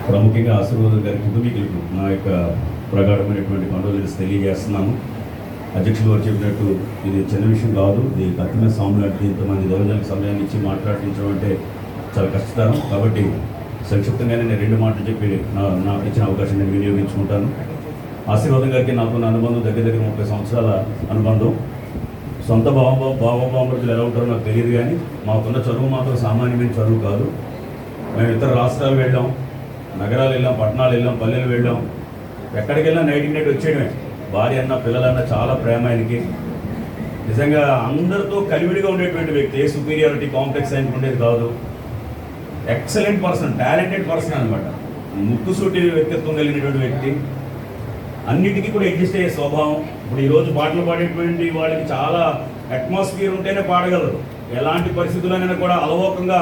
ప్రాముఖ్యంగా ఆశీర్వాదం గారి కుటుంబీకులకు నా యొక్క ప్రగాఢమైనటువంటి కండోలెన్స్ తెలియజేస్తున్నాను. అధ్యక్షులు వారు చెప్పినట్టు ఇది చిన్న విషయం కాదు. ఇది కత్తిమ సామ్రాట్ ఇంతమంది దౌర్జన్యాలకు సమయాన్ని ఇచ్చి మాట్లాడించడం అంటే చాలా కష్టతరం. కాబట్టి సంక్షిప్తంగానే నేను 2 మాటలు చెప్పి నాకు ఇచ్చిన అవకాశం నేను వినియోగించుకుంటాను. ఆశీర్వాదం గారికి నాకున్న అనుబంధం దగ్గర 30 సంవత్సరాల అనుబంధం. సొంత బావబామరులు ఎలా ఉంటారో నాకు తెలియదు, కానీ మాకున్న చదువు మాత్రం సామాన్యమైన చదువు కాదు. మేము ఇతర రాష్ట్రాలు వెళ్ళాం, నగరాలు వెళ్ళాం, పట్టణాలు వెళ్ళాం, పల్లెలు వెళ్ళాం. ఎక్కడికి వెళ్ళినా నైట్ వచ్చేయడమే. భార్య అన్న పిల్లలన్న చాలా ప్రేమ ఆయనకి. నిజంగా అందరితో కలివిడిగా ఉండేటువంటి వ్యక్తి. ఏ సుపీరియారిటీ కాంప్లెక్స్ ఆయనకు ఉండేది కాదు. ఎక్సలెంట్ పర్సన్, టాలెంటెడ్ పర్సన్ అనమాట. ముక్కుసూటి వ్యక్తిత్వం కలిగినటువంటి వ్యక్తి. అన్నిటికీ కూడా అడ్జస్ట్ అయ్యే స్వభావం. ఇప్పుడు ఈరోజు పాటలు పాడేటువంటి వాళ్ళకి చాలా అట్మాస్ఫియర్ ఉంటేనే పాడగలరు. ఎలాంటి పరిస్థితుల్లోనైనా కూడా అలవోకంగా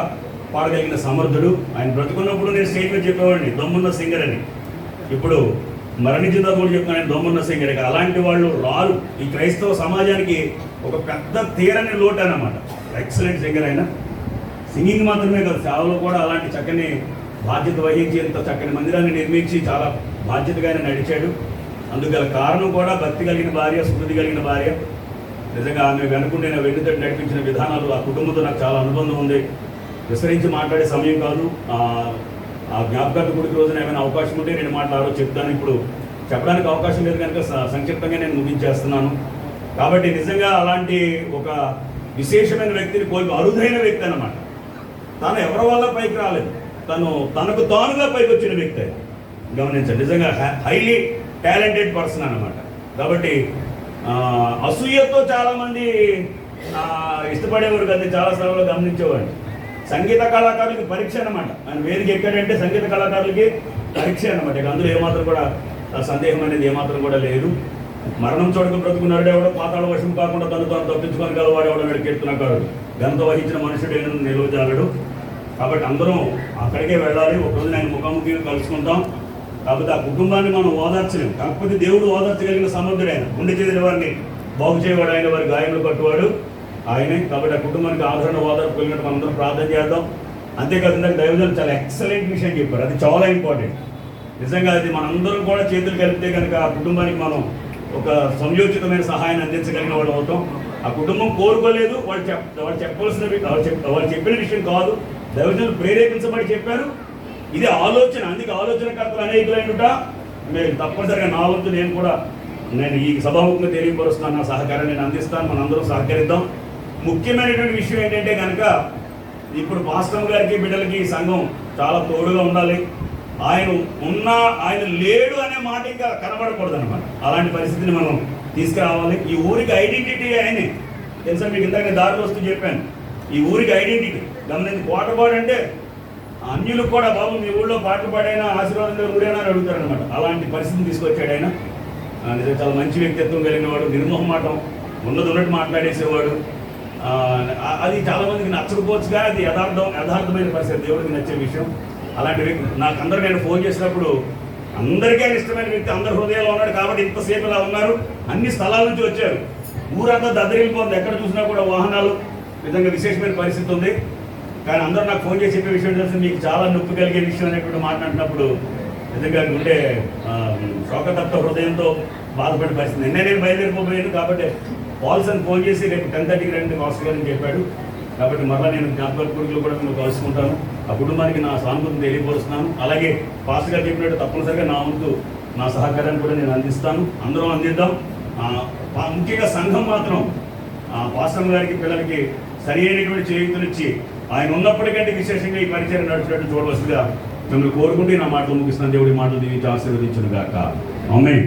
పాడగలిగిన సమర్థుడు. ఆయన బ్రతుకున్నప్పుడు నేను స్టేజ్ మీద చెప్పేవాడిని దమ్మున్న సింగర్ అని. ఇప్పుడు మరణించిన కూడా చెప్తున్నాను ఆయన దమ్మున్న సింగర్. అలాంటి వాళ్ళు రారు. ఈ క్రైస్తవ సమాజానికి ఒక పెద్ద తీరని లోటు అన్నమాట. ఎక్సలెంట్ సింగర్ అయినా సింగింగ్ మాత్రమే కాదు, సేవలో కూడా అలాంటి చక్కని బాధ్యత వహించి ఇంత చక్కని మందిరాన్ని నిర్మించి చాలా బాధ్యతగా ఆయన నడిచాడు. అందుగల కారణం కూడా భక్తి కలిగిన భార్య, స్మృతి కలిగిన భార్య. నిజంగా ఆమె వెనుకుంటే నా వెన్నుతోటి నడిపించిన విధానాలు, ఆ కుటుంబంతో నాకు చాలా అనుబంధం ఉంది. విస్తరించి మాట్లాడే సమయం కాదు. ఆ జ్ఞాపకార్థ గుడికి రోజున ఏమైనా అవకాశం ఉంటే నేను మాట్లాడో చెప్తాను. ఇప్పుడు చెప్పడానికి అవకాశం లేదు కనుక సంక్షిప్తంగా నేను ముగించేస్తున్నాను. కాబట్టి నిజంగా అలాంటి ఒక విశేషమైన వ్యక్తిని అరుదైన వ్యక్తి అన్నమాట. తను ఎవరి వల్ల పైకి రాలేదు, తనకు తానుగా పైకి వచ్చిన వ్యక్తి. గమనించండి, నిజంగా హైలీ టాలెంటెడ్ పర్సన్ అన్నమాట. కాబట్టి అసూయతో చాలామంది ఇష్టపడేవారు కదా, చాలా సార్లు గమనించేవాడిని. సంగీత కళాకారులకి పరీక్ష అన్నమాట. ఆయన వేదిక ఎక్కడంటే సంగీత కళాకారులకి పరీక్ష అన్నమాట. ఇక అందులో ఏమాత్రం కూడా సందేహం అనేది ఏమాత్రం కూడా లేదు. మరణం చోటుకు బ్రతుకున్నాడు ఎవడో, పాతాళ వశం కాకుండా తాను తప్పించుకొని గలవాడు ఎవడో కీర్తనకారుడు. ఘనత వహించిన మనుషుడు నిలువజాలడు. కాబట్టి అందరం అక్కడికే వెళ్ళాలి. ఒకరోజు నేను ముఖాముఖిగా కలుసుకుంటాం. కాకపోతే ఆ కుటుంబాన్ని మనం ఓదార్చలేము. కాకపోతే దేవుడు ఓదార్చగలిగిన సమర్థుడు ఆయన. గుండె చెదిన వారిని బాగు చేయవాడు ఆయన, వారి గాయములు కట్టువాడు ఆయనే. కాబట్టి ఆ కుటుంబానికి ఆదరణ ఓదార్పు కలిగినట్టు మనందరం ప్రార్థన చేద్దాం. అంతేకాదు ఇందాక దైవజనులు చాలా ఎక్సలెంట్ విషయం చెప్పారు. అది చాలా ఇంపార్టెంట్. నిజంగా అది మనందరం కూడా చేతులు కలిపితే కనుక ఆ కుటుంబానికి మనం ఒక సంయోచితమైన సహాయాన్ని అందించగలిగిన వాళ్ళు అవుతాం. ఆ కుటుంబం కోరుకోలేదు, వాళ్ళు చెప్పవలసినవి వాళ్ళు చెప్పిన విషయం కాదు. దైవజనులు ప్రేరేపించబడి చెప్పారు. ఇది ఆలోచన. అందుకే ఆలోచనకర్తలు అనేకులైనట మీరు తప్పనిసరిగా నా వంతు నేను ఈ సభాముఖంగా తెలియపరుస్తాను. నా సహకారాన్ని నేను అందిస్తాను. మనందరం సహకరిద్దాం. ముఖ్యమైనటువంటి విషయం ఏంటంటే కనుక ఇప్పుడు పాస్టర్ గారికి బిడ్డలకి ఈ సంఘం చాలా తోడుగా ఉండాలి. ఆయన లేడు అనే మాట ఇంకా కనబడకూడదు అనమాట. అలాంటి పరిస్థితిని మనం తీసుకురావాలి. ఈ ఊరికి ఐడెంటిటీ ఆయనే తెలుసా. మీకు ఇందాక దారిలో వస్తూ చెప్పాను, ఈ ఊరికి ఐడెంటిటీ గమనించి. కోటపాడు అంటే అన్యులకు కూడా బాబు మీ ఊళ్ళో పాటలు పాడైనా ఆశీర్వాదంగా ఊరేనా అని అడుగుతారనమాట. అలాంటి పరిస్థితిని తీసుకొచ్చాడు ఆయన. నిజంగా చాలా మంచి వ్యక్తిత్వం కలిగిన వాడు, నిర్మోహమాటం, ఉన్నట్టు మాట్లాడేసేవాడు. అది చాలామందికి నచ్చకపోవచ్చుగా, అది యథార్థమైన పరిస్థితి, దేవుడికి నచ్చే విషయం. అలాంటి వ్యక్తి నాకు అందరూ నేను ఫోన్ చేసినప్పుడు అందరికీ ఆయన ఇష్టమైన వ్యక్తి, అందరి హృదయాల్లో ఉన్నాడు. కాబట్టి ఇంతసేపు ఇలా ఉన్నారు. అన్ని స్థలాల నుంచి వచ్చారు. ఊరంతా దద్దరిల్లిపోతుంది. ఎక్కడ చూసినా కూడా వాహనాలు. నిజంగా విశేషమైన పరిస్థితి ఉంది. కానీ అందరూ నాకు ఫోన్ చేసి చెప్పే విషయం తెలిసి మీకు చాలా నొప్పి కలిగే విషయం అనేటువంటి మాట్లాడినప్పుడు నిజంగా ఉండే శోకతప్త హృదయంతో బాధపడే పరిస్థితి. నేను బయలుదేరిపోయాను. కాబట్టి పాల్సన్ ఫోన్ చేసి రేపు 10:30కి రండి మాస్టర్ గారు అని చెప్పాడు. కాబట్టి మరలా నేను జ్ఞాపక కొడుకులు కూడా నేను కలుసుకుంటాను. ఆ కుటుంబానికి నా సానుభూతిని తెలియపరుస్తున్నాను. అలాగే పాస్టర్ గారు చెప్పినట్టు తప్పనిసరిగా నా వంతు నా సహకారాన్ని కూడా నేను అందిస్తాను. అందరం అందిద్దాం. ముఖ్యంగా సంఘం మాత్రం పాస్టర్ గారికి పిల్లలకి సరి అయినటువంటి చేయూతనిచ్చి ఆయన ఉన్నప్పటికంటే విశేషంగా ఈ పరిచయం నడిచినట్టు చూడవలసిందిగా మిమ్మల్ని కోరుకుంటే నా మాటలు ముగిస్తున్నాను. దేవుడి మాటలు దీవించి ఆశీర్వదించును గాక. ఆమేన్.